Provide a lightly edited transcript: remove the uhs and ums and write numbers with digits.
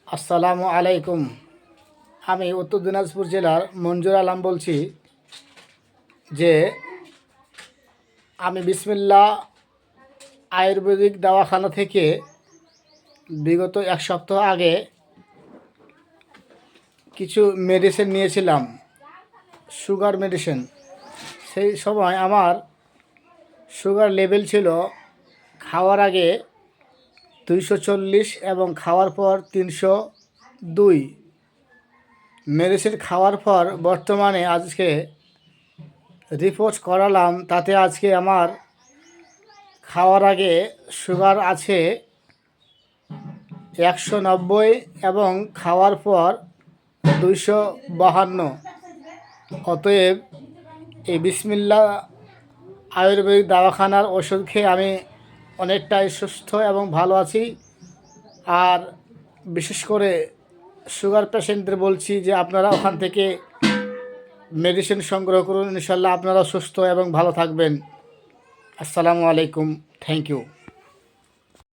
আসসালামু আলাইকুম। আমি উত্তর দিনাজপুর জেলার মঞ্জুর আলম বলছি যে আমি বিসমিল্লাহ আয়ুর্বেদিক দাওয়াখানা থেকে বিগত এক সপ্তাহ আগে কিছু মেডিসিন নিয়েছিলাম, সুগার মেডিসিন। সেই সময় আমার সুগার লেভেল ছিল খাওয়ার আগে 240 এবং খাওয়ার পর 302। মেডিসিন খাওয়ার পর বর্তমানে আজকে রিপোর্ট করালাম, তাতে আজকে আমার খাওয়ার আগে সুগার আছে 190 এবং খাওয়ার পর 252। অতএব এই বিসমিল্লাহ আয়ুর্বেদিক দাওয়াখানার ওষুধ খেয়ে আমি অনেকটাই সুস্থ এবং ভালো আছি। আর বিশেষ করে সুগার পেশেন্টদের বলছি যে আপনারা ওখান থেকে মেডিসিন সংগ্রহ করুন, ইনশাল্লাহ আপনারা সুস্থ এবং ভালো থাকবেন। আসসালামু আলাইকুম, থ্যাংক ইউ।